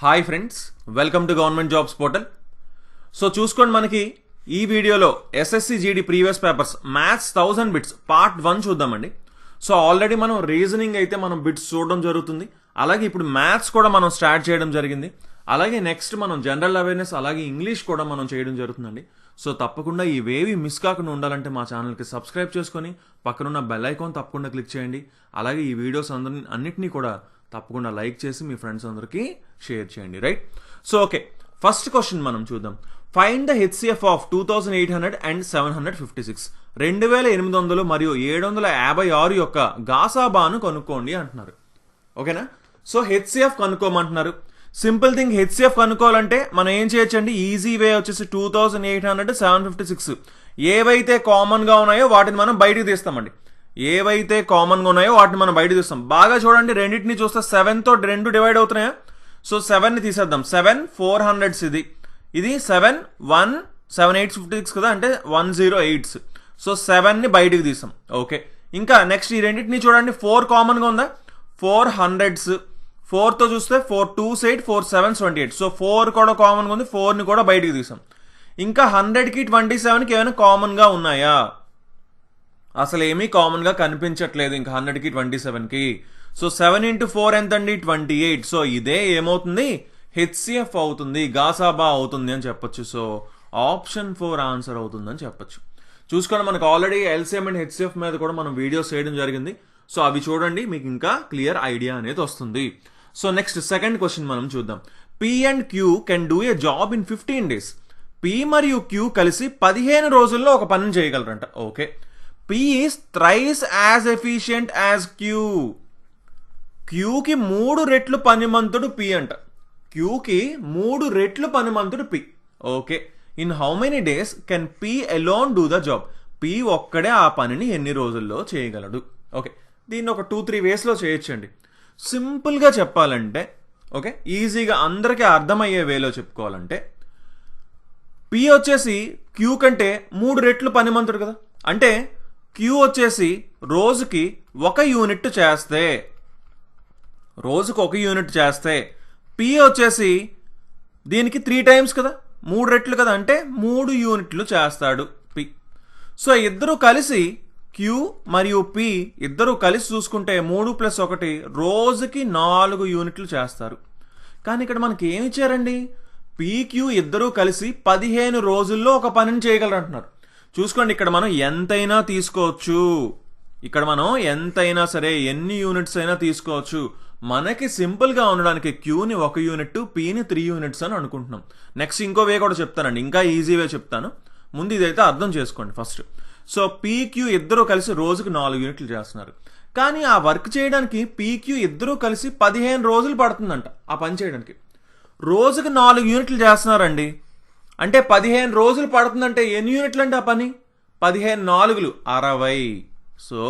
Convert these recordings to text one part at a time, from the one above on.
Hi friends, welcome to government jobs portal. So చూసుకోండి, మనకి ఈ వీడియోలో SSC GD previous papers maths 1000 bits part 1 చూద్దామండి. సో ఆల్రెడీ మనం రీజనింగ్ అయితే మనం బిట్స్ చూడడం జరుగుతుంది, అలాగే ఇప్పుడు మ్యాథ్స్ కూడా మనం స్టార్ట్ చేయడం జరిగింది, అలాగే నెక్స్ట్ మనం జనరల్ అవేర్నెస్ అలాగే ఇంగ్లీష్ కూడా మనం చేయడం జరుగుతుందండి. సో తప్పకుండా ఇవేవి మిస్ కాకుండా ఉండాలంటే మా ఛానల్కి సబ్స్క్రైబ్ చేసుకొని పక్కనున్న బెల్ ఐకాన్ తప్పకుండా క్లిక్ చేయండి. అలాగే ఈ వీడియోస్ అన్నిటినీ కూడా తప్పకుండా లైక్ చేసి మీ ఫ్రెండ్స్ అందరికీ షేర్ చేయండి, right? So okay, first question మనం చూద్దాం. Find the HCF of 2800 and 756. 2800 మరియు 756 యొక్క గాసాబాను కనుక్కోండి అంటున్నారు. ఓకేనా? సో హెచ్సిఎఫ్ కనుక్కోమంటున్నారు. సింపుల్ థింగ్, హెచ్సిఎఫ్ కనుక్కోవాలంటే మనం ఏం చేయొచ్చండి, ఈజీ వే వచ్చేసి 2800 756 ఏవైతే కామన్ గా ఉన్నాయో వాటిని మనం బయటికి తీస్తామండి. ఏవైతే కామన్ గా ఉన్నాయో వాటిని మనం బయట తీస్తాం. బాగా చూడండి, రెండింటిని చూస్తే 7 తో 2 డివైడ్ అవుతున్నాయా? సో 7 ని తీసేద్దాం. 7 400s, ఇది 7 1 7 8 56 కదా, అంటే 108s. సో 7 ని బయటికి తీసాం. ఓకే, ఇంకా నెక్స్ట్ ఈ రెండింటిని చూడండి, 4 కామన్ గా ఉందా? 400s. 4 తో చూస్తే 4 2s 8 4 7s 28. సో 4 కూడా కామన్ గా ఉంది, 4 ని కూడా బయటికి తీసాం. ఇంకా 100 కి 27 కి ఏమైనా కామన్ గా ఉన్నాయా? అసలు ఏమీ కామన్ గా కనిపించట్లేదు ఇంకా 100 కి 27 కి. సో 7 into 4 ఎంత అండి? 28. సో ఇదే ఏమవుతుంది, హెచ్సిఎఫ్ అవుతుంది, గాసాబా అవుతుంది అని చెప్పొచ్చు. సో ఆప్షన్ 4 ఆన్సర్ అవుతుంది అని చెప్పొచ్చు. చూసుకోండి, మనకు ఆల్రెడీ ఎల్సిఎం అండ్ హెచ్సిఎఫ్ మీద కూడా మనం వీడియోస్ చేయడం జరిగింది. సో అవి చూడండి, మీకు ఇంకా క్లియర్ ఐడియా అనేది వస్తుంది. సో నెక్స్ట్ సెకండ్ క్వశ్చన్ మనం చూద్దాం. P and Q can do a job in 15 days. P మరియు క్యూ కలిసి 15 రోజుల్లో ఒక పనిని చేయగలరంట. Okay, P is thrice as efficient as Q. Q కి 3 రెట్లు పనిమంతుడు P అంట. Q కి 3 రెట్లు పనిమంతుడు P. Okay, in how many days can P alone do the job? P ఒక్కడే ఆ పనిని ఎన్ని రోజుల్లో చేయగలడు? ఓకే, దీన్ని ఒక 2-3 వేస్లో చేయొచ్చండి. సింపుల్గా చెప్పాలంటే, ఓకే, ఈజీగా అందరికీ అర్థమయ్యే వేలో చెప్పుకోవాలంటే, P వచ్చేసి Q కంటే 3 రెట్లు పనిమంతుడు కదా. అంటే క్యూ వచ్చేసి రోజుకి 1 యూనిట్ చేస్తే, రోజుకి 1 యూనిట్ చేస్తే పి వచ్చేసి దీనికి 3 times కదా, 3 రెట్లు కదా, అంటే 3 యూనిట్లు చేస్తాడు పి. సో ఇద్దరు కలిసి, క్యూ మరియు పి ఇద్దరు కలిసి చూసుకుంటే 3 + 1 రోజుకి 4 యూనిట్లు చేస్తారు. కానీ ఇక్కడ మనకి ఏమి ఇచ్చారండి, పీక్యూ ఇద్దరు కలిసి 15 రోజుల్లో ఒక పనిని చేయగలరు అంటున్నారు. చూసుకోండి, ఇక్కడ మనం ఎంతైనా తీసుకోవచ్చు, ఇక్కడ మనం ఎంతైనా సరే ఎన్ని యూనిట్స్ అయినా తీసుకోవచ్చు. మనకి సింపుల్గా ఉండడానికి క్యూని 1 యూనిట్, పీని 3 యూనిట్స్ అని అనుకుంటున్నాం. నెక్స్ట్ ఇంకో వే కూడా చెప్తానండి, ఇంకా ఈజీ వే చెప్తాను, ముందు ఇదైతే అర్థం చేసుకోండి ఫస్ట్. సో పీక్యూ ఇద్దరు కలిసి రోజుకి 4 యూనిట్లు చేస్తున్నారు, కానీ ఆ వర్క్ చేయడానికి పీక్యూ ఇద్దరు కలిసి 15 రోజులు పడుతుందంట ఆ పని చేయడానికి. రోజుకి 4 యూనిట్లు చేస్తున్నారండి, అంటే 15 రోజులు పడుతుందంటే ఎన్ని యూనిట్లు అంటే ఆ పని? 15 4 60. సో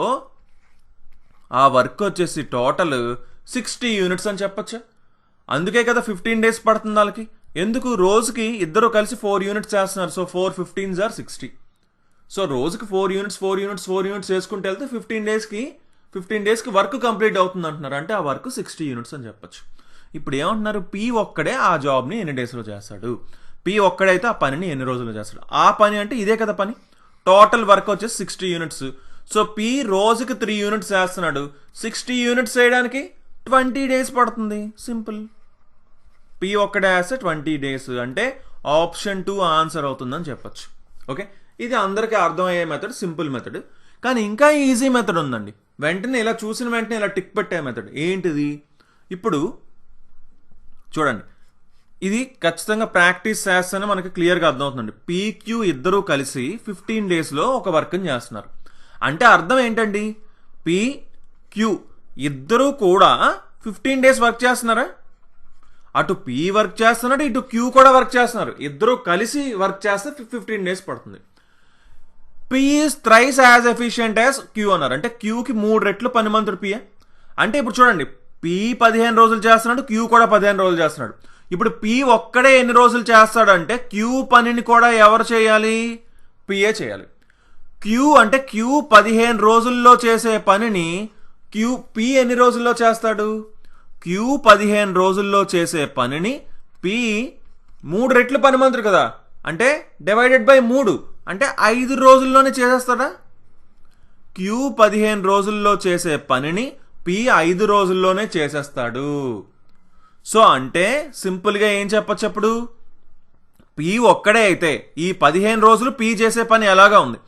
ఆ వర్క్ వచ్చేసి టోటల్ 60 యూనిట్స్ అని చెప్పచ్చా. అందుకే కదా 15 days పడుతుంది వాళ్ళకి. ఎందుకు? రోజుకి ఇద్దరు కలిసి 4 యూనిట్స్ చేస్తున్నారు. So 4 15s are 60. సో రోజుకి 4 యూనిట్స్ వేసుకుంటే వెళ్తే 15 days కి వర్క్ కంప్లీట్ అవుతుంది అంటున్నారు. అంటే ఆ వర్క్ 60 యూనిట్స్ అని చెప్పచ్చు. ఇప్పుడు ఏమంటున్నారు, పి ఒక్కడే ఆ జాబ్ని ఎన్ని డేస్లో చేస్తాడు? పి ఒక్కడైతే ఆ పనిని ఎన్ని రోజుల్లో చేస్తాడు? ఆ పని అంటే ఇదే కదా పని. టోటల్ వర్క్ వచ్చేసి 60 యూనిట్స్. సో పి రోజుకి 3 యూనిట్స్ చేస్తున్నాడు, 60 యూనిట్స్ చేయడానికి 20 days పడుతుంది. సింపుల్, పి ఒక్కడే వేస్తే 20 days, అంటే ఆప్షన్ 2 ఆన్సర్ అవుతుందని చెప్పచ్చు. ఓకే, ఇది అందరికీ అర్థమయ్యే మెథడ్, సింపుల్ మెథడ్. కానీ ఇంకా ఈజీ మెథడ్ ఉందండి, వెంటనే ఇలా చూసిన వెంటనే ఇలా టిక్ పెట్టే మెథడ్. ఏంటిది? ఇప్పుడు చూడండి, ఇది ఖచ్చితంగా ప్రాక్టీస్ చేస్తేనే మనకి క్లియర్గా అర్థమవుతుందండి. పీక్యూ ఇద్దరూ కలిసి 15 daysలో ఒక వర్క్ని చేస్తున్నారు. అంటే అర్థం ఏంటండి, పీక్యూ ఇద్దరూ కూడా 15 days వర్క్ చేస్తున్నారా? అటు పి వర్క్ చేస్తున్నాడు, ఇటు క్యూ కూడా వర్క్ చేస్తున్నారు. ఇద్దరూ కలిసి వర్క్ చేస్తే 15 days పడుతుంది. P is thrice as efficient as Q అన్నారు, అంటే క్యూకి 3 రెట్లు పనిమంతుడు పిఏ. అంటే ఇప్పుడు చూడండి, పి 15 రోజులు చేస్తున్నాడు, క్యూ కూడా 15 రోజులు చేస్తున్నాడు. ఇప్పుడు పి ఒక్కడే ఎన్ని రోజులు చేస్తాడంటే క్యూ పనిని కూడా ఎవరు చేయాలి? పిఏ చేయాలి. క్యూ అంటే క్యూ 15 రోజుల్లో చేసే పనిని పి ఎన్ని రోజుల్లో చేస్తాడు? క్యూ 15 రోజుల్లో చేసే పనిని పి 3 రెట్లు పని మంత్రి కదా, అంటే డివైడెడ్ బై 3 అంటే 5 రోజుల్లోనే చేసేస్తాడా? క్యూ 15 రోజుల్లో చేసే పనిని పి 5 రోజుల్లోనే చేసేస్తాడు. సో అంటే సింపుల్గా ఏం చెప్పచ్చు అప్పుడు? పి ఒక్కడే అయితే ఈ 15 రోజులు పి చేసే పని ఎలాగా ఉంది,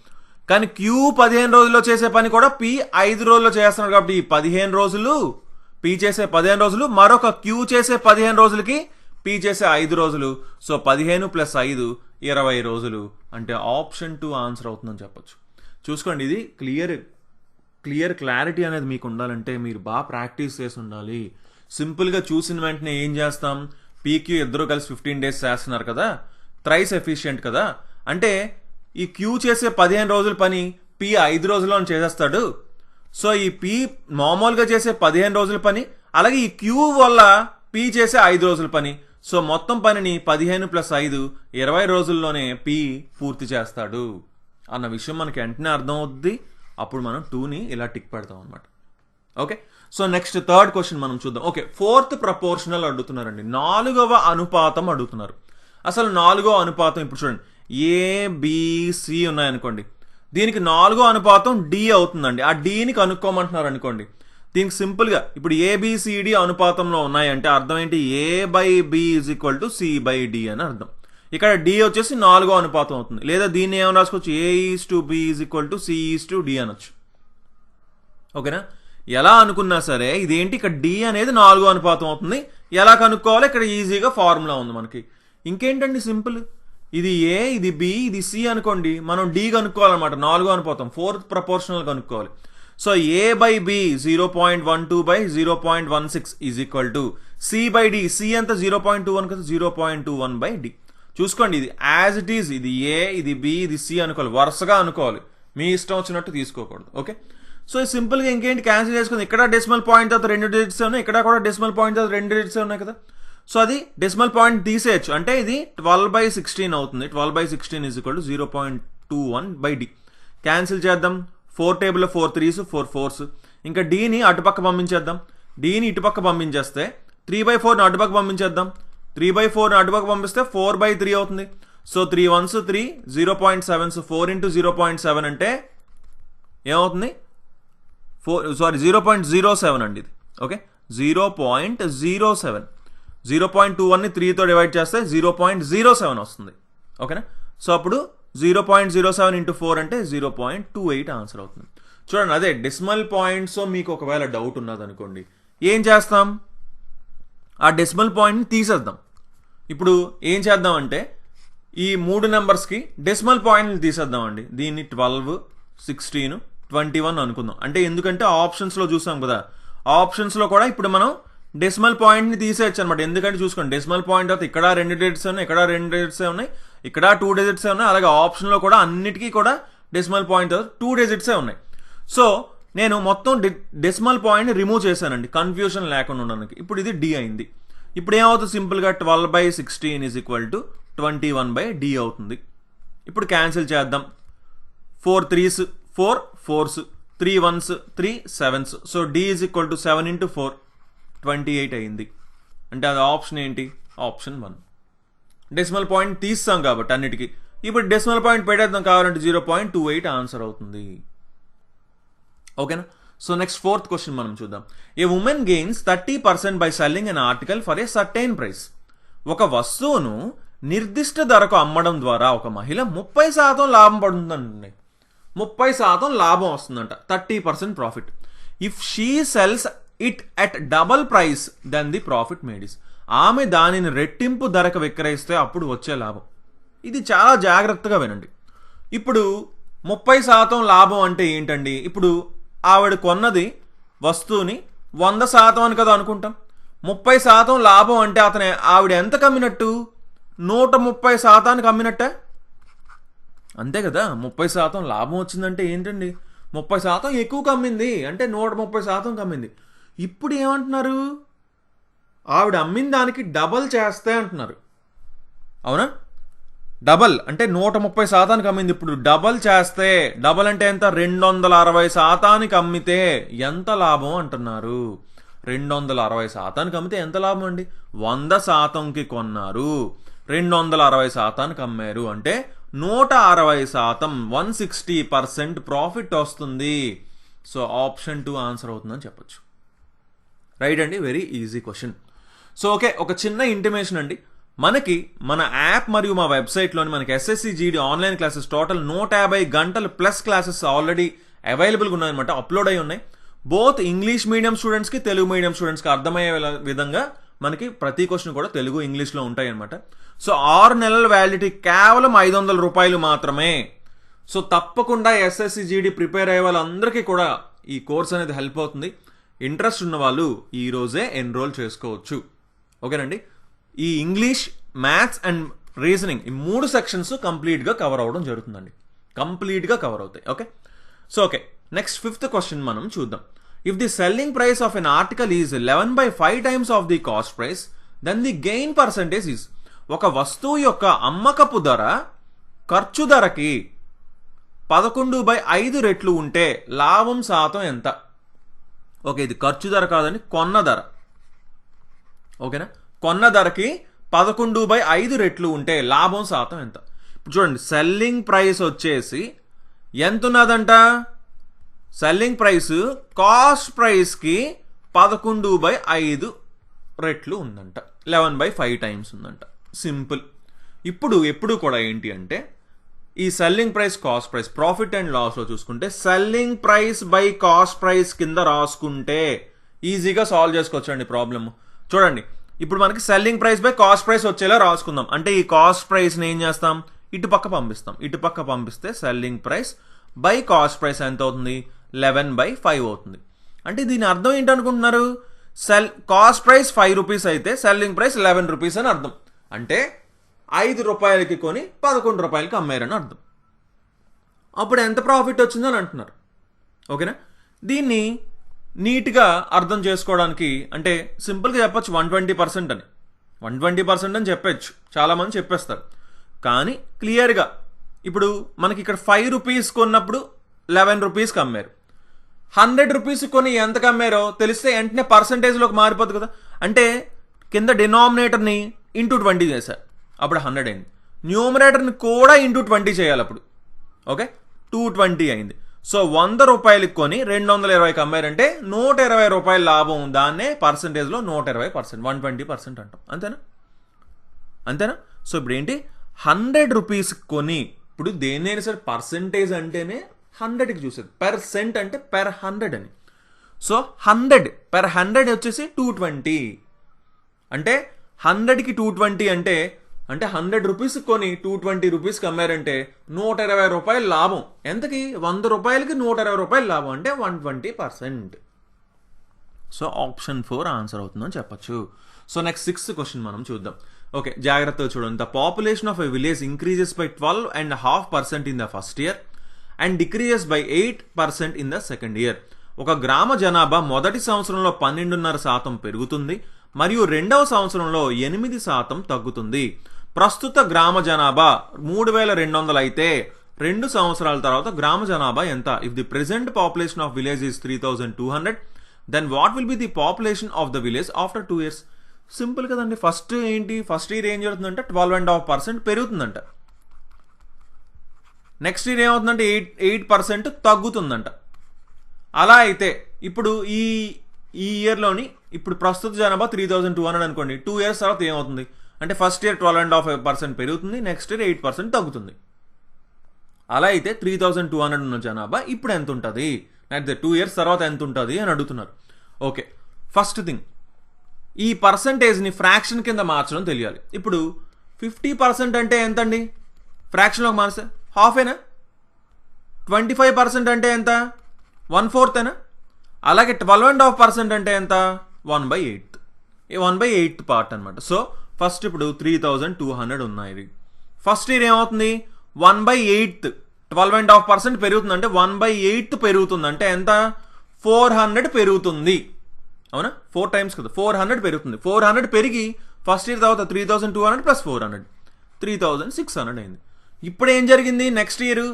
కానీ క్యూ 15 రోజుల్లో చేసే పని కూడా పి 5 రోజుల్లో చేస్తున్నాడు. కాబట్టి ఈ 15 రోజులు పి చేసే 15 రోజులు మరొక క్యూ చేసే 15 రోజులకి పి చేసే 5 రోజులు. సో 15 + 5 20 రోజులు. అంటే ఆప్షన్ 2 ఆన్సర్ అవుతుందని చెప్పొచ్చు. చూసుకోండి, ఇది క్లారిటీ అనేది మీకు ఉండాలంటే మీరు బాగా ప్రాక్టీస్ చేసి ఉండాలి. సింపుల్గా చూసిన వెంటనే ఏం చేస్తాం, పీక్యూ ఇద్దరు కలిసి 15 డేస్ చేస్తున్నారు కదా, థ్రైస్ ఎఫిషియెంట్ కదా, అంటే ఈ క్యూ చేసే 15 రోజుల పని పి 5 రోజుల్లో చేసేస్తాడు. సో ఈ పి మామూలుగా చేసే 15 రోజుల పని, అలాగే ఈ క్యూ వల్ల పి చేసే 5 రోజుల పని. సో మొత్తం పనిని 15 + 5 20 రోజుల్లోనే పి పూర్తి చేస్తాడు అన్న విషయం మనకి వెంటనే అర్థం అవుద్ది. అప్పుడు మనం 2ని ఇలా టిక్ పెడతాం అనమాట. Okay, so next third question మనం చూద్దాం. ఓకే, 4th ప్రపోర్షనల్ అడుగుతున్నారండి, 4వ అనుపాతం అడుగుతున్నారు. అసలు 4వ అనుపాతం ఇప్పుడు చూడండి, ఏబిసి ఉన్నాయనుకోండి, దీనికి 4వ అనుపాతం డి అవుతుందండి. ఆ డిని కనుక్కోమంటున్నారు అనుకోండి. దీనికి సింపుల్గా ఇప్పుడు ఏబిసిడి అనుపాతంలో ఉన్నాయంటే అర్థం ఏంటి? A/B = C/D అని అర్థం. ఇక్కడ డి వచ్చేసి 4వ అనుపాతం అవుతుంది. లేదా దీన్ని ఏమైనా రాసుకోవచ్చు, A/B = C/D అనొచ్చు. ఓకేనా? ఎలా అనుకున్నా సరే ఇదేంటి, ఇక్కడ డి అనేది 4వ అనుపాతం అవుతుంది. ఎలా కనుక్కోవాలి? ఇక్కడ ఈజీగా ఫార్ములా ఉంది మనకి. ఇంకేంటండి సింపుల్, ఇది ఏ, ఇది బి, ఇది సి అనుకోండి, మనం డి కనుక్కోవాలన్నమాట. 4వ అనుపాతం 4th ప్రపోర్షనల్ కనుక్కోవాలి. So A/B 0.12/0.16 C/D. సి అంత 0.21 కదా, 0.21/D. చూసుకోండి, ఇది యాజ్ ఇట్ ఈజ్, ఇది ఏ, ఇది బి, ఇది సి అనుకోవాలి, వరుసగా అనుకోవాలి, మీ ఇష్టం వచ్చినట్టు తీసుకోకూడదు. ఓకే, సో సింపుల్గా ఇంకేంటి, క్యాన్సిల్ చేసుకుంది. ఇక్కడ డెసిమల్ పాయింట్ తర్వాత 2 డిజిట్స్ ఉన్నాయి, ఇక్కడ కూడా డెసిమల్ పాయింట్ తర్వాత 2 డిజిట్స్ ఉన్నాయి కదా. సో అది డెసిమల్ పాయింట్ తీసేయచ్చు, అంటే ఇది 12/16 అవుతుంది. 12/16 = 0.21/D. క్యాన్సిల్ చేద్దాం. 4 టేబుల్లో 4 3s 4 4s. ఇంకా డీని అటుపక్క పంపించేద్దాం. డీని ఇటుపక్క పంపించేస్తే 3/4ని అటుపక్క పంపించేద్దాం. 3/4ని అటుపక్క పంపిస్తే 4/3 అవుతుంది. సో 3 1s 3, 0.7, 4 × 0.7 అంటే ఏమవుతుంది? 0.07 అండి ఇది. ఓకే, 0.07. 0.21ని 3తో డివైడ్ చేస్తే 0.07 వస్తుంది. ఓకేనా? సో అప్పుడు 0.07 × 4 అంటే 0.28 ఆన్సర్ అవుతుంది. చూడండి, అదే డెసిమల్ పాయింట్స్ మీకు ఒకవేళ డౌట్ ఉన్నది అనుకోండి, ఏం చేస్తాం, ఆ డెసిమల్ పాయింట్ని తీసేద్దాం. ఇప్పుడు ఏం చేద్దామంటే ఈ 3 నెంబర్స్కి డెసిమల్ పాయింట్ని తీసేద్దామండి. దీన్ని 12, 16, 21 అనుకుందాం. అంటే ఎందుకంటే ఆప్షన్స్లో చూసాం కదా, ఆప్షన్స్లో కూడా ఇప్పుడు మనం డెసిమల్ పాయింట్ని తీసేయచ్చు అనమాట. ఎందుకంటే చూసుకోండి, డెసిమల్ పాయింట్ తర్వాత ఇక్కడ 2 డిజిట్స్ ఉన్నాయి, ఇక్కడ 2 డిజిట్స్ ఉన్నాయి, ఇక్కడ 2 డిజిట్స్ ఉన్నాయి, అలాగే ఆప్షన్లో కూడా అన్నిటికీ కూడా డెసిమల్ పాయింట్ తర్వాత 2 డిజిట్సే ఉన్నాయి. సో నేను మొత్తం డెసిమల్ పాయింట్ని రిమూవ్ చేశానండి, కన్ఫ్యూజన్ లేకుండా ఉండడానికి. ఇప్పుడు ఇది డి అయింది. ఇప్పుడు ఏమవుతుంది, సింపుల్గా 12/16 = 21/D అవుతుంది. ఇప్పుడు క్యాన్సిల్ చేద్దాం. 4 3s 4 4s, 3 1s 3 7s. So D = 7 × 4 28 అయింది. అంటే అది ఆప్షన్ ఏంటి? ఆప్షన్ 1. డెసిమల్ పాయింట్ తీస్తాం కాబట్టి అన్నిటికీ. ఇప్పుడు డెసిమల్ పాయింట్ పెట్టేద్దాం కావాలంటే 0.28 ఆన్సర్ అవుతుంది. ఓకేనా? సో నెక్స్ట్ 4th క్వశ్చన్ మనం చూద్దాం. A women gains 30% by selling an article for a certain price. ఒక వస్తువును నిర్దిష్ట ధరకు అమ్మడం ద్వారా ఒక మహిళ 30% లాభం పడుతుందండి. 30% లాభం వస్తుందంట, 30% profit. If she sells it at double price then the profit made is. ఆమె దానిని రెట్టింపు ధరకు విక్రయిస్తే అప్పుడు వచ్చే లాభం. ఇది చాలా జాగ్రత్తగా వినండి. ఇప్పుడు 30% లాభం అంటే ఏంటండి? ఇప్పుడు ఆవిడ కొన్నది వస్తువుని 100% అని కదా అనుకుంటాం. 30% లాభం అంటే ఆవిడ ఎంత కమ్మినట్టు? 130%కి అమ్మినట్టే, అంతే కదా. 30% లాభం వచ్చిందంటే ఏంటండి? 30% ఎక్కువ కమ్మింది అంటే 130% కమ్మింది. ఇప్పుడు ఏమంటున్నారు? ఆవిడ అమ్మిన దానికి డబల్ చేస్తే అంటున్నారు. అవునా? డబల్ అంటే 130%కి అమ్మింది, ఇప్పుడు డబల్ చేస్తే, డబల్ అంటే ఎంత? 260%కి అమ్మితే ఎంత లాభం అంటున్నారు. 260% అమ్మితే ఎంత లాభం అండి? 100%కి కొన్నారు, 260%కి అమ్మారు అంటే 160%, 160% ప్రాఫిట్ వస్తుంది. సో ఆప్షన్ 2 ఆన్సర్ అవుతుందని చెప్పొచ్చు. రైట్ అండి, very easy question. So okay, ఒక చిన్న ఇంటిమేషన్ అండి. మనకి మన యాప్ మరియు మా వెబ్సైట్లోని మనకి SSC GD online classes total 150 గంటలు ప్లస్ క్లాసెస్ ఆల్రెడీ అవైలబుల్గా ఉన్నాయన్నమాట, అప్లోడ్ అయి ఉన్నాయి. బోత్ ఇంగ్లీష్ మీడియం స్టూడెంట్స్కి, తెలుగు మీడియం స్టూడెంట్స్కి అర్థమయ్యే విధంగా మనకి ప్రతి క్వశ్చన్ కూడా తెలుగు ఇంగ్లీష్లో ఉంటాయి అనమాట. సో 6 నెలల వ్యాలిడిటీ కేవలం 500 రూపాయలు మాత్రమే. సో తప్పకుండా ఎస్ఎస్సి జీడీ ప్రిపేర్ అయ్యే వాళ్ళందరికీ కూడా ఈ కోర్స్ అనేది హెల్ప్ అవుతుంది. ఇంట్రెస్ట్ ఉన్న వాళ్ళు ఈ రోజే ఎన్రోల్ చేసుకోవచ్చు. ఓకేనండి, ఈ ఇంగ్లీష్, మ్యాథ్స్ అండ్ రీజనింగ్ ఈ 3 సెక్షన్స్ కంప్లీట్గా కవర్ అవ్వడం జరుగుతుందండి, కంప్లీట్గా కవర్ అవుతాయి. Okay, so okay, next 5th question మనం చూద్దాం. If the selling price of an article is 11/5 times of the cost price, then the gain percentage is. ఒక వస్తువు యొక్క అమ్మకపు ధర ఖర్చు ధరకి 11/5 రెట్లు ఉంటే లాభం శాతం ఎంత? ఓకే, ఇది ఖర్చు ధర కాదండి, కొన్న ధర. ఓకేనా, కొన్న ధరకి 11/5 రెట్లు ఉంటే లాభం శాతం ఎంత? ఇప్పుడు చూడండి, సెల్లింగ్ ప్రైస్ వచ్చేసి ఎంత ఉన్నదంట? సెల్లింగ్ ప్రైస్ కాస్ట్ ప్రైస్కి 11/5 రెట్లు ఉందంట, 11/5 టైమ్స్ ఉందంట. సింపుల్. ఇప్పుడు ఎప్పుడు కూడా ఏంటి అంటే ఈ selling price, cost price, profit and లాస్లో చూసుకుంటే selling price by cost price కింద రాసుకుంటే ఈజీగా సాల్వ్ చేసుకోవచ్చు అండి ప్రాబ్లమ్. చూడండి, ఇప్పుడు మనకి selling price by cost price వచ్చేలా రాసుకుందాం. అంటే ఈ కాస్ట్ ప్రైస్ని ఏం చేస్తాం, ఇటు పక్క పంపిస్తాం. ఇటు పక్క పంపిస్తే selling price by cost price ఎంత అవుతుంది? 11/5 అవుతుంది. అంటే దీని అర్థం ఏంటనుకుంటున్నారు? కాస్ట్ ప్రైస్ 5 రూపీస్ అయితే సెల్లింగ్ ప్రైస్ 11 రూపీస్ అని అర్థం. అంటే 5 రూపాయలకి కొని 11 రూపాయలకి అమ్మారని అర్థం. అప్పుడు ఎంత ప్రాఫిట్ వచ్చిందని అంటున్నారు. ఓకేనా, దీన్ని నీట్గా అర్థం చేసుకోవడానికి అంటే సింపుల్గా చెప్పచ్చు 120% అని. 120% అని చెప్పచ్చు, చాలామంది చెప్పేస్తారు. కానీ క్లియర్గా ఇప్పుడు మనకి ఇక్కడ 5 రూపీస్ కొన్నప్పుడు 11 రూపీస్కి అమ్మారు. 100 రూపీస్ కొని ఎంతకు అమ్మారో తెలిస్తే వెంటనే పర్సంటేజ్లోకి మారిపోతుంది కదా. అంటే కింద డినామినేటర్ని ఇంటూ 20 చేశారు, అప్పుడు 100 అయింది. న్యూమరేటర్ని కూడా ఇంటూ 20 చేయాలి, అప్పుడు ఓకే 220 అయింది. సో 100 రూపాయలకి కొని 220కి అమ్మారంటే 120 రూపాయల లాభం. దాన్నే పర్సంటేజ్లో 120%, 120% అంటాం. అంతేనా? సో ఇప్పుడు ఏంటి, 100 రూపీస్కి కొని, ఇప్పుడు దేన్నైనా సరే పర్సంటేజ్ అంటేనే 100కి చూసేది, పర్సెంట్ అంటే పెర్ 100 అని. సో 100 పెర్ 100 వచ్చేసి 220. అంటే 100కి 220 అంటే 100 రూపీస్ కొని 220 రూపీస్కి అమ్మారంటే 120 రూపాయలు లాభం. ఎంతకి? 100 రూపాయలకి 120 రూపాయలు లాభం, అంటే 120%. సో ఆప్షన్ 4 ఆన్సర్ అవుతుందని చెప్పచ్చు. సో నెక్స్ట్ 6th క్వశ్చన్ మనం చూద్దాం. ఓకే, జాగ్రత్తగా చూడండి. The population of a village increases by 12.5% in the first year and decreases by 8% in the second year. ఒక గ్రామ జనాభా మొదటి సంవత్సరంలో 12.5% పెరుగుతుంది మరియు రెండవ సంవత్సరంలో 8% తగ్గుతుంది. ప్రస్తుత గ్రామ జనాభా 3200 అయితే 2 సంవత్సరాల తర్వాత గ్రామ జనాభా ఎంత? If the present population of village is 3200, then what will be the population of the village after 2 years? Simple కదండి. ఫస్ట్ ఇయర్ ఏం జరుగుతుందంటే 12.5% పెరుగుతుందంట. నెక్స్ట్ ఇయర్ ఏమవుతుందంటే 8% తగ్గుతుందంట. అలా అయితే ఇప్పుడు ఈ ఇయర్లోని ఇప్పుడు ప్రస్తుత జనాభా 3200 అనుకోండి. 2 years తర్వాత ఏమవుతుంది అంటే ఫస్ట్ ఇయర్ 12.5% పెరుగుతుంది, నెక్స్ట్ ఇయర్ 8% తగ్గుతుంది. అలా అయితే 3200 ఉన్న జనాభా ఇప్పుడు ఎంత ఉంటుంది, అయితే 2 years తర్వాత ఎంత ఉంటుంది అని అడుగుతున్నారు. ఓకే, ఫస్ట్ థింగ్ ఈ పర్సంటేజ్ని ఫ్రాక్షన్ కింద మార్చడం తెలియాలి. ఇప్పుడు 50% అంటే ఎంతండి? ఫ్రాక్షన్లోకి మార్చే హాఫేనా? 25% అంటే ఎంత? 1/4 అలాగే 12.5% అంటే ఎంత? 1/8. 1/8 పార్ట్ అనమాట. సో ఫస్ట్ ఇప్పుడు 3200 ఉన్నాయి. ఫస్ట్ ఇయర్ ఏమవుతుంది? 1/8, 12.5% పెరుగుతుంది అంటే 1/8 పెరుగుతుంది అంటే ఎంత? 400 పెరుగుతుంది. అవునా? 4 times కదా, 400 పెరుగుతుంది. 400 పెరిగి ఫస్ట్ ఇయర్ తర్వాత 3200 ప్లస్ 400 3600 అయింది. ఇప్పుడు ఏం జరిగింది? నెక్స్ట్ ఇయర్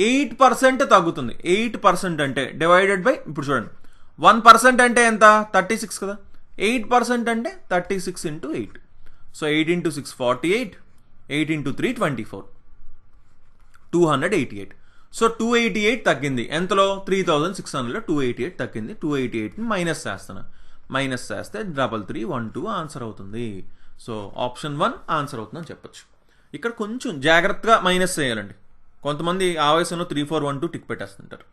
8% తగ్గుతుంది. 8% అంటే డివైడెడ్ బై, ఇప్పుడు చూడండి 1% అంటే ఎంత 36 కదా, 8% అంటే 36 into 8. So 8 into 6 48, 8 into 3 24, 288. So 288 తగ్గింది ఎంతలో 3600లో 288 తగ్గింది. 288ని మైనస్ చేస్తాను, మైనస్ చేస్తే 3312 ఆన్సర్ అవుతుంది. సో ఆప్షన్ 1 ఆన్సర్ అవుతుందని చెప్పొచ్చు. ఇక్కడ కొంచెం జాగ్రత్తగా మైనస్ చేయాలండి, కొంతమంది ఆవేశంలో 3412 టిక్ పెట్టేస్తుంటారు.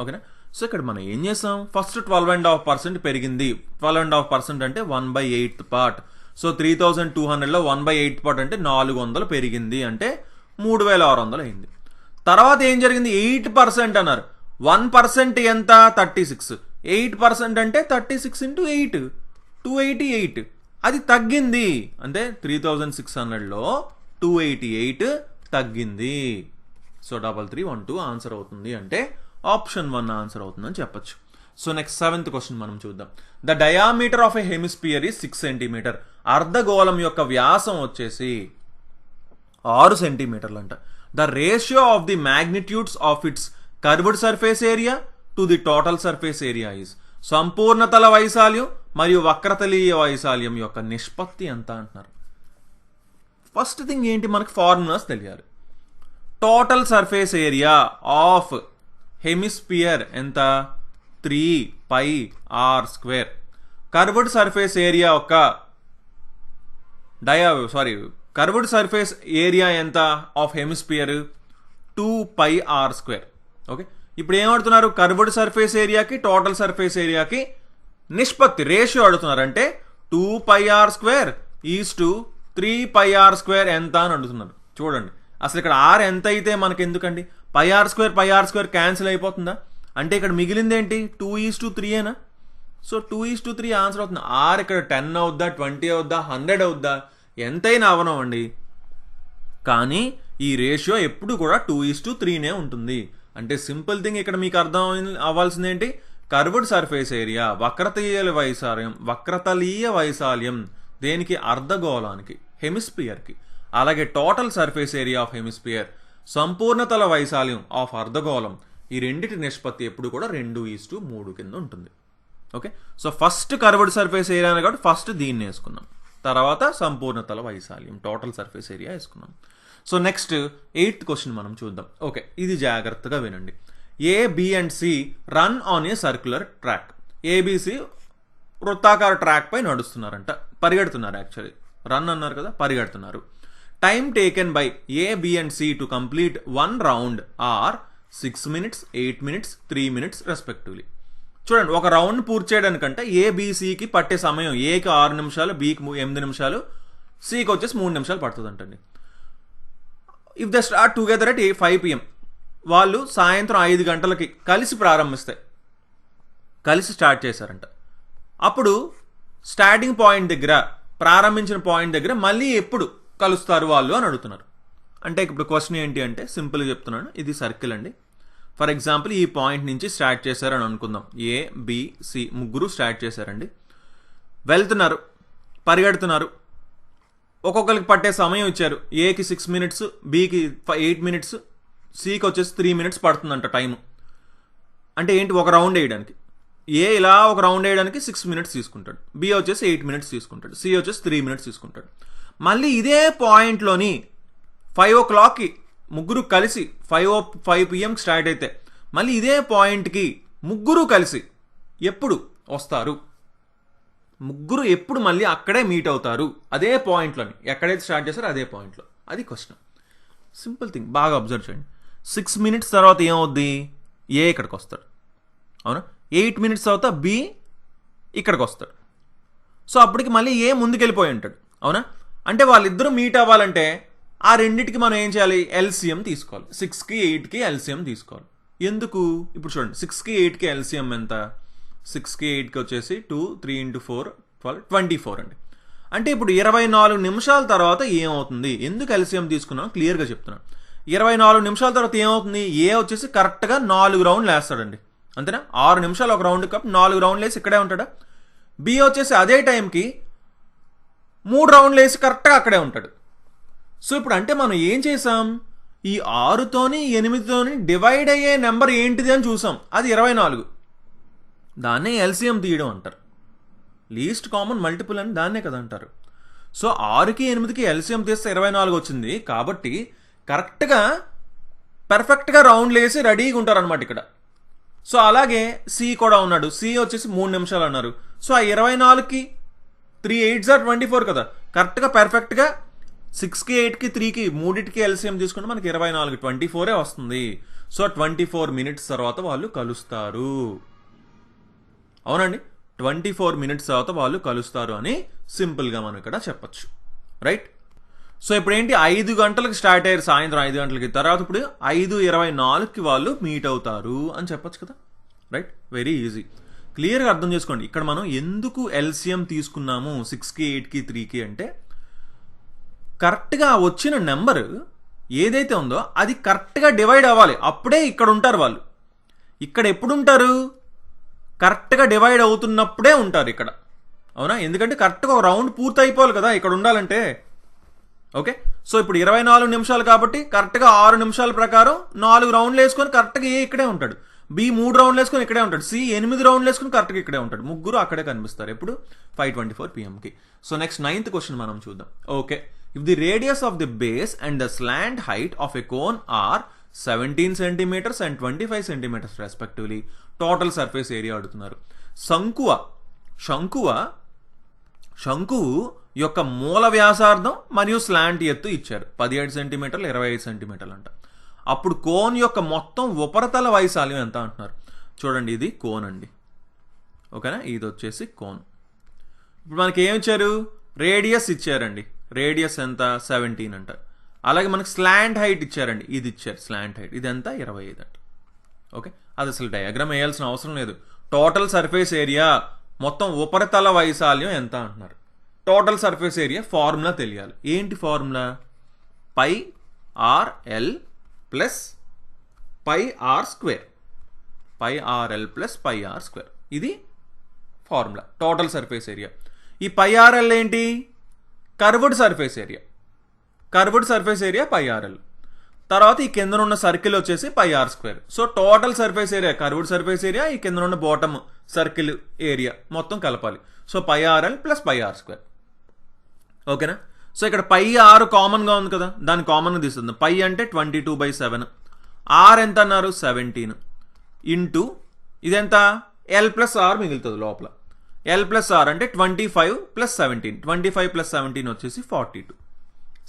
ఓకేనా. సో ఇక్కడ మనం ఏం చేసాం, ఫస్ట్ 12.5% పెరిగింది. 12.5% అంటే 1/8 పార్ట్. సో 3200లో 1/8 పార్ట్ అంటే 400 పెరిగింది, అంటే 3600 అయింది. తర్వాత ఏం జరిగింది, 8% అన్నారు. 1% ఎంత 36, 8% అంటే 36 ఇంటూ 8 288, అది తగ్గింది. అంటే 3600లో 288 తగ్గింది. సో 3312 ఆన్సర్ అవుతుంది, అంటే ఆప్షన్ 1 ఆన్సర్ అవుతుందని చెప్పొచ్చు. సో నెక్స్ట్ 7th క్వశ్చన్ మనం చూద్దాం. The diameter of a hemisphere is 6 centimetre. అర్ధగోళం యొక్క వ్యాసం వచ్చేసి 6 సెంటీమీటర్లు అంట. The ratio of the magnitudes of its curved surface area to the total surface area is. సంపూర్ణతల వైశాల్యం మరియు వక్రతలీయ వైశాల్యం యొక్క నిష్పత్తి ఎంత అంటున్నారు. ఫస్ట్ థింగ్ ఏంటి, మనకి ఫార్ములాస్ తెలియాలి. Total surface area of hemisphere ఎంత 3πr². కర్వ్డ్ సర్ఫేస్ ఏరియా యొక్క కర్వ్డ్ సర్ఫేస్ ఏరియా ఎంత ఆఫ్ హెమిస్పియర్ 2πr². ఓకే, ఇప్పుడు ఏం అడుగుతున్నారు, కర్వ్డ్ సర్ఫేస్ ఏరియాకి టోటల్ సర్ఫేస్ ఏరియాకి నిష్పత్తి రేషియో అడుగుతున్నారు. అంటే 2πr² ఈజ్ టు 3πr² ఎంత అని అడుగుతున్నారు. చూడండి అసలు ఇక్కడ r ఎంత అయితే మనకి ఎందుకండి, πr² క్యాన్సిల్ అయిపోతుందా, అంటే ఇక్కడ మిగిలింది ఏంటి 2:3 ఏనా. సో 2:3 ఆన్సర్ అవుతుంది. r ఇక్కడ 10 అవుద్దా, 20 అవుద్దా, 100 అవుద్దా, ఎంతైనా అవనవండి, కానీ ఈ రేషియో ఎప్పుడు కూడా 2:3నే ఉంటుంది. అంటే సింపుల్ థింగ్ ఇక్కడ మీకు అర్థం అవ్వాల్సింది ఏంటి, కర్వ్డ్ సర్ఫేస్ ఏరియా వక్రతలీయ వైశాల్యం దేనికి, అర్ధగోళానికి హెమిస్పియర్కి. అలాగే total surface area of hemisphere సంపూర్ణతల వైశాల్యం ఆఫ్ అర్ధగోళం, ఈ రెండిటి నిష్పత్తి ఎప్పుడు కూడా 2:3 కింద ఉంటుంది. Okay, so first curved surface area కాబట్టి ఫస్ట్ దీన్ని వేసుకున్నాం, తర్వాత సంపూర్ణతల వైశాల్యం టోటల్ సర్ఫేస్ ఏరియా వేసుకున్నాం. సో నెక్స్ట్ 8th క్వశ్చన్ మనం చూద్దాం. ఓకే, ఇది జాగ్రత్తగా వినండి. A, B and C run on a circular track. ABC వృత్తాకార ట్రాక్ పై నడుస్తున్నారంట, పరిగెడుతున్నారు. యాక్చువల్లీ రన్ అన్నారు కదా, పరిగెడుతున్నారు. Time taken by A, B and C to complete 1 round are 6 minutes, 8 minutes, 3 minutes respectively. చూడండి, ఒక రౌండ్ పూర్తి చేయడానికంటే ఏబిసికి పట్టే సమయం ఏకి 6 నిమిషాలు, బికి 8 నిమిషాలు, సికి వచ్చేసి 3 నిమిషాలు పడుతుంది అంటండి. If the start together at 5 PM, వాళ్ళు సాయంత్రం 5 గంటలకి కలిసి స్టార్ట్ చేశారంట. అప్పుడు స్టార్టింగ్ పాయింట్ దగ్గర, ప్రారంభించిన పాయింట్ దగ్గర మళ్ళీ ఎప్పుడు కలుస్తారు వాళ్ళు అని అడుగుతున్నారు. అంటే ఇప్పుడు క్వశ్చన్ ఏంటి అంటే సింపుల్గా చెప్తున్నాను, ఇది సర్కిల్ అండి. ఫర్ ఎగ్జాంపుల్ ఈ పాయింట్ నుంచి స్టార్ట్ చేశారని అనుకుందాం. ఏ, బి, సి ముగ్గురు స్టార్ట్ చేశారండి. వెళ్తున్నారు, పరిగెడుతున్నారు. ఒక్కొక్కరికి పట్టే సమయం ఇచ్చారు. ఏకి 6 minutes, బికి 8 minutes, సికి వచ్చేసి 3 minutes పడుతుందంట టైము. అంటే ఏంటి, ఒక రౌండ్ వేయడానికి ఏ ఇలా ఒక రౌండ్ వేయడానికి 6 minutes తీసుకుంటాడు, బి వచ్చేసి 8 minutes తీసుకుంటాడు, సి వచ్చేసి 3 minutes తీసుకుంటాడు. మళ్ళీ ఇదే పాయింట్లోని 5 o'clockకి ముగ్గురు కలిసి 5 PM స్టార్ట్ అయితే మళ్ళీ ఇదే పాయింట్కి ముగ్గురు కలిసి ఎప్పుడు వస్తారు, ముగ్గురు ఎప్పుడు మళ్ళీ అక్కడే మీట్ అవుతారు, అదే పాయింట్లోని ఎక్కడైతే స్టార్ట్ చేస్తారో అదే పాయింట్లో. అది క్వశ్చన్. సింపుల్ థింగ్, బాగా అబ్జర్వ్ చేయండి. 6 minutes తర్వాత ఏమవుద్ది, ఏ ఇక్కడికి వస్తాడు, అవునా. 8 minutes తర్వాత బి ఇక్కడికి వస్తాడు. సో అప్పటికి మళ్ళీ ఏ ముందుకెళ్ళిపోయి ఉంటాడు, అవునా. అంటే వాళ్ళిద్దరూ మీట్ అవ్వాలంటే ఆ రెండింటికి మనం ఏం చేయాలి, ఎల్సిఎం తీసుకోవాలి. 6కి 8కి ఎల్సిఎం తీసుకోవాలి. ఎందుకు, ఇప్పుడు చూడండి 6కి 8కి ఎల్సిఎం ఎంత, 6కి 8కి వచ్చేసి 2, 3 into 4 12 24 అండి. అంటే ఇప్పుడు 24 నిమిషాల తర్వాత ఏమవుతుంది, ఎందుకు ఎల్సిఎం తీసుకున్నాం క్లియర్గా చెప్తున్నాను. 24 నిమిషాల తర్వాత ఏమవుతుంది, ఏ వచ్చేసి కరెక్ట్గా 4 రౌండ్లు వేస్తాడండి, అంతేనా. 6 నిమిషాలు ఒక రౌండ్ కప్ 4 రౌండ్లు వేసి ఇక్కడే ఉంటాడా. బి వచ్చేసి అదే టైంకి 3 రౌండ్లు వేసి కరెక్ట్గా అక్కడే ఉంటాడు. సో ఇప్పుడు అంటే మనం ఏం చేసాం, ఈ 6తోని 8తోని డివైడ్ అయ్యే నెంబర్ ఏంటిది అని చూసాం, అది 24. దాన్నే ఎల్సిఎం తీయడం అంటారు. లీస్ట్ కామన్ మల్టిపుల్ అని దాన్నే కదా అంటారు. సో 6కి 8కి ఎల్సిఎం తీస్తే 24 వచ్చింది కాబట్టి కరెక్ట్గా పర్ఫెక్ట్గా రౌండ్లు వేసి రెడీగా ఉంటారనమాట ఇక్కడ. సో అలాగే సి కూడా ఉన్నాడు. సి వచ్చేసి 3 నిమిషాలు అన్నారు. సో ఆ 24కి 3 8s are 24 కదా, కరెక్ట్గా పర్ఫెక్ట్గా 6కి 8కి 3కి మూడింటికి ఎల్సిఎం తీసుకుంటే మనకి 24 24 వస్తుంది. సో 24 మినిట్స్ తర్వాత వాళ్ళు కలుస్తారు. అవునండి, 24 మినిట్స్ తర్వాత వాళ్ళు కలుస్తారు అని సింపుల్గా మనం ఇక్కడ చెప్పచ్చు. రైట్. సో ఇప్పుడు ఏంటి, 5 గంటలకు స్టార్ట్ అయ్యారు, సాయంత్రం 5 గంటలకి. తర్వాత ఇప్పుడు 5:24కి వాళ్ళు మీట్ అవుతారు అని చెప్పచ్చు కదా. Right, very easy. క్లియర్గా అర్థం చేసుకోండి. ఇక్కడ మనం ఎందుకు ఎల్సిఎం తీసుకున్నాము 6కి 8కి 3కి అంటే, కరెక్ట్గా వచ్చిన నెంబర్ ఏదైతే ఉందో అది కరెక్ట్గా డివైడ్ అవ్వాలి, అప్పుడే ఇక్కడ ఉంటారు వాళ్ళు. ఇక్కడ ఎప్పుడు ఉంటారు, కరెక్ట్గా డివైడ్ అవుతున్నప్పుడే ఉంటారు ఇక్కడ. అవునా, ఎందుకంటే కరెక్ట్గా ఒక రౌండ్ పూర్తి అయిపోవాలి కదా ఇక్కడ ఉండాలంటే. ఓకే, సో ఇప్పుడు 24 నిమిషాలు కాబట్టి కరెక్ట్గా 6 నిమిషాల ప్రకారం 4 రౌండ్లు వేసుకొని కరెక్ట్గా ఏ ఇక్కడే ఉంటాడు, బి 3 రౌండ్లు వేసుకొని ఇక్కడే ఉంటాడు, సి 8 రౌండ్లు వేసుకొని కరెక్ట్గా ఇక్కడే ఉంటాడు. ముగ్గురు అక్కడే కనిపిస్తారు ఎప్పుడు, 5:24 PM. So next 9th question మనం చూద్దాం. Okay, if the radius of the base and the slant height of a cone are 17 centimeters and 25 centimeters respectively, total surface area అడుగుతున్నారు. శంకువు యొక్క మూల వ్యాసార్థం మరియు స్లాంట్ ఎత్తు ఇచ్చారు 17 సెంటీమీటర్లు 25 సెంటీమీటర్లు అంట. అప్పుడు కోన్ యొక్క మొత్తం ఉపరితల వైశాల్యం ఎంత అంటున్నారు. చూడండి, ఇది కోన్ అండి. ఓకేనా, ఇది వచ్చేసి కోన్. ఇప్పుడు మనకి ఏమి ఇచ్చారు, రేడియస్ ఇచ్చారండి. రేడియస్ ఎంత, 17 అంట. అలాగే మనకి స్లాంట్ హైట్ ఇచ్చారండి, ఇది ఇచ్చారు స్లాంట్ హైట్, ఇది ఎంత 25 అంట. ఓకే, అది అసలు డయాగ్రామ్ వేయాల్సిన అవసరం లేదు. టోటల్ సర్ఫేస్ ఏరియా మొత్తం ఉపరితల వైశాల్యం ఎంత అంటున్నారు. టోటల్ సర్ఫేస్ ఏరియా ఫార్ములా తెలియాలి. ఏంటి formula, πRL plus πR square, πRL plus πR square, ఇది ఫార్ములా టోటల్ సర్ఫేస్ ఏరియా. ఈ πRL ఏంటి, curved surface area. Curved surface area πRL. తర్వాత ఈ కింద ఉన్న సర్కిల్ వచ్చేసి πR square. So total surface area, curved surface area, ఈ కింద ఉన్న బాటమ్ సర్కిల్ ఏరియా మొత్తం కలపాలి. So πRL plus πR square. ఓకేనా, సో ఇక్కడ πR కామన్గా ఉంది కదా, దాన్ని కామన్గా తీస్తుంది. π అంటే 22/7, R ఎంత అన్నారు 17, ఇంటూ ఇదెంత L ప్లస్ R మిగులుతుంది లోపల. L ప్లస్ R అంటే 25 + 17, 25 + 17 వచ్చేసి 42.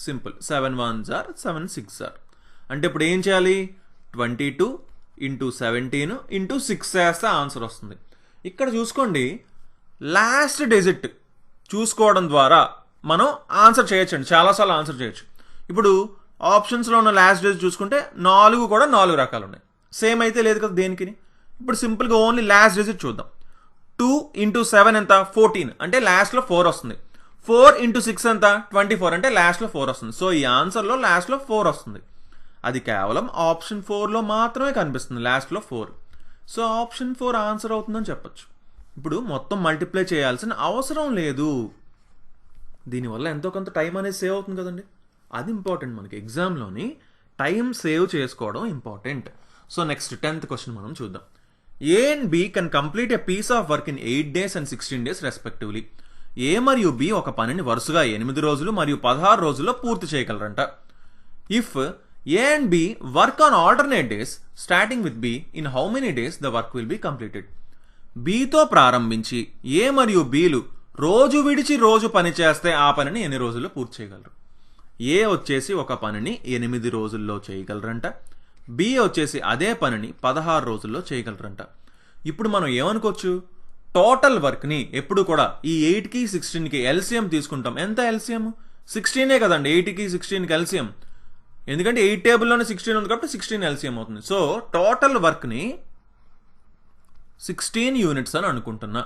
Simple, 7 1s are 7 6s are. అంటే ఇప్పుడు ఏం చేయాలి, 22 × 17 × 6 వేస్తే ఆన్సర్ వస్తుంది. ఇక్కడ చూసుకోండి, లాస్ట్ డిజిట్ చూసుకోవడం ద్వారా మనం ఆన్సర్ చేయొచ్చండి, చాలాసార్లు ఆన్సర్ చేయొచ్చు. ఇప్పుడు ఆప్షన్స్లో ఉన్న లాస్ట్ డిజిట్ చూసుకుంటే 4 కూడా 4 రకాలు ఉన్నాయి, సేమ్ అయితే లేదు కదా దేనికి. ఇప్పుడు సింపుల్గా ఓన్లీ లాస్ట్ డిజిట్ చూద్దాం. 2 × 7 ఎంత 14, అంటే లాస్ట్లో 4 వస్తుంది. 4 × 6 ఎంత 24, అంటే లాస్ట్లో 4 వస్తుంది. సో ఈ ఆన్సర్లో లాస్ట్లో 4 వస్తుంది. అది కేవలం ఆప్షన్ 4లో మాత్రమే కనిపిస్తుంది, లాస్ట్లో 4. సో ఆప్షన్ 4 ఆన్సర్ అవుతుందని చెప్పచ్చు. ఇప్పుడు మొత్తం మల్టిప్లై చేయాల్సిన అవసరం లేదు. దీనివల్ల ఎంతో కొంత టైం అనేది సేవ్ అవుతుంది కదండి, అది ఇంపార్టెంట్. మనకి ఎగ్జామ్లోని టైం సేవ్ చేసుకోవడం important. So next 10th question మనం చూద్దాం. A and B can complete a piece of work in 8 days and 16 days respectively. A మరియు బి ఒక పనిని వరుసగా 8 రోజులు మరియు 16 రోజుల్లో పూర్తి చేయగలరంట. If A and B work on alternate days starting with B, in how many days the work will be completed? Bతో ప్రారంభించి A మరియు Bలు రోజు విడిచి రోజు పని చేస్తే ఆ పనిని ఎన్ని రోజుల్లో పూర్తి చేయగలరు. A వచ్చేసి ఒక పనిని 8 రోజుల్లో చేయగలరంట, B వచ్చేసి అదే పనిని 16 రోజుల్లో చేయగలరంట. ఇప్పుడు మనం ఏమనుకోవచ్చు, టోటల్ వర్క్ని ఎప్పుడు కూడా ఈ 8కి 16కి ఎల్సిఎం తీసుకుంటాం. ఎంత ఎల్సిఎం, 16 కదండి 8కి 16కి ఎల్సిఎం, ఎందుకంటే 8 టేబుల్లోనే 16 ఉంది కాబట్టి 16 ఎల్సిఎం అవుతుంది. సో టోటల్ వర్క్ని 16 యూనిట్స్ అని అనుకుంటున్నా.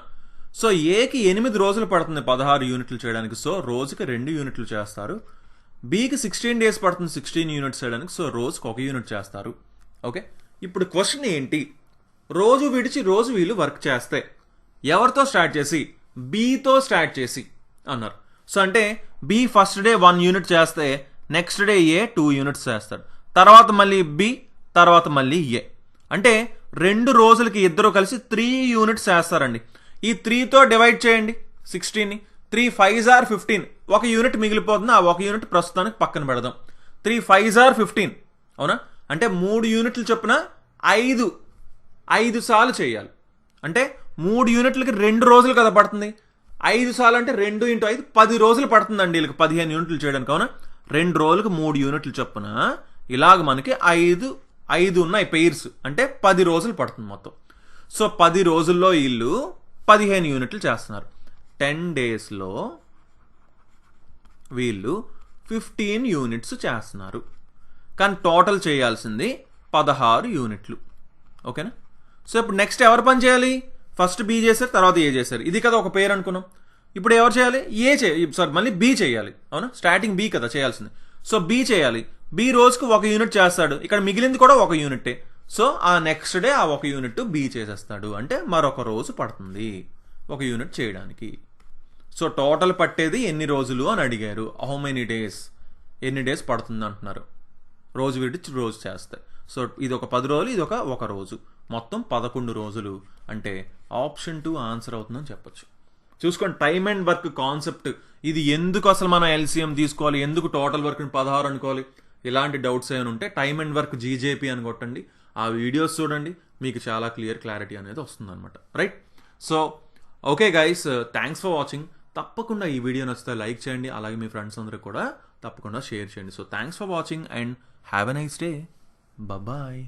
సో ఏకి 8 రోజులు పడుతుంది 16 యూనిట్లు చేయడానికి, సో రోజుకి 2 యూనిట్లు చేస్తారు. బీకి 16 డేస్ పడుతుంది 16 యూనిట్స్ చేయడానికి, సో రోజుకి 1 యూనిట్ చేస్తారు. ఓకే, ఇప్పుడు క్వశ్చన్ ఏంటి, రోజు విడిచి రోజు వీళ్ళు వర్క్ చేస్తే ఎవరితో స్టార్ట్ చేసి, బీతో స్టార్ట్ చేసి అన్నారు. సో అంటే బి ఫస్ట్ డే 1 యూనిట్ చేస్తే నెక్స్ట్ డే ఏ 2 యూనిట్స్ చేస్తాడు, తర్వాత మళ్ళీ బి, తర్వాత మళ్ళీ ఏ. అంటే 2 రోజులకి ఇద్దరు కలిసి 3 యూనిట్స్ చేస్తారండి. ఈ 3తో డివైడ్ చేయండి 16ని. 3 5s are 15. ఒక యూనిట్ మిగిలిపోతుంది. ఆ ఒక యూనిట్ ప్రస్తుతానికి పక్కన పెడదాం. 3 5s are 15. అవునా? అంటే 3 యూనిట్లు చొప్పున 5 సార్లు చేయాలి. అంటే 3 యూనిట్లకి 2 రోజులు కదా పడుతుంది. 5 సార్లు అంటే 2 × 5 10 రోజులు పడుతుందండి వీళ్ళకి 15 యూనిట్లు చేయడానికి. అవునా? 2 రోజులకు 3 యూనిట్లు చొప్పున ఇలాగ మనకి 5 ఉన్నాయి పెయిర్స్. అంటే 10 రోజులు పడుతుంది మొత్తం. సో 10 రోజుల్లో వీళ్ళు 15 యూనిట్లు చేస్తున్నారు. 10 డేస్లో వీళ్ళు 15 యూనిట్స్ చేస్తున్నారు. కానీ టోటల్ చేయాల్సింది 16 యూనిట్లు. ఓకేనా? సో ఇప్పుడు నెక్స్ట్ ఎవరు పని చేయాలి? ఫస్ట్ బి చేశారు, తర్వాత ఏ చేశారు. ఇది కదా ఒక పేరు అనుకున్నాం. ఇప్పుడు ఎవరు చేయాలి? మళ్ళీ బి చేయాలి. అవునా? స్టార్టింగ్ బి కదా చేయాల్సింది. సో బి చేయాలి. బి రోజుకు 1 యూనిట్ చేస్తాడు. ఇక్కడ మిగిలింది కూడా 1 యూనిటే. సో ఆ నెక్స్ట్ డే ఆ 1 యూనిట్ బి చేసేస్తాడు. అంటే మరొక రోజు పడుతుంది 1 యూనిట్ చేయడానికి. సో టోటల్ పట్టేది ఎన్ని రోజులు అని అడిగారు. హౌ మెనీ డేస్, ఎన్ని డేస్ పడుతుంది అంటున్నారు. రోజు విడిచి రోజు చేస్తాయి. సో ఇది ఒక 10 రోజులు, ఇది ఒక రోజు, మొత్తం 11 రోజులు. అంటే ఆప్షన్ 2 ఆన్సర్ అవుతుందని చెప్పొచ్చు. చూసుకోండి, టైమ్ అండ్ వర్క్ కాన్సెప్ట్ ఇది ఎందుకు అసలు మనం ఎల్సిఎం తీసుకోవాలి, ఎందుకు టోటల్ వర్క్ 16 అనుకోవాలి, ఇలాంటి డౌట్స్ ఏమైనా ఉంటే టైమ్ అండ్ వర్క్ జీజేపీ అని కొట్టండి. ఆ వీడియోస్ చూడండి, మీకు చాలా క్లారిటీ అనేది వస్తుంది అనమాట. Right? So okay guys, thanks for watching. తప్పకుండా ఈ వీడియో నచ్చితే లైక్ చేయండి. అలాగే మీ ఫ్రెండ్స్ అందరికి కూడా తప్పకుండా షేర్ చేయండి. So thanks for watching and have a nice day. Bye-bye.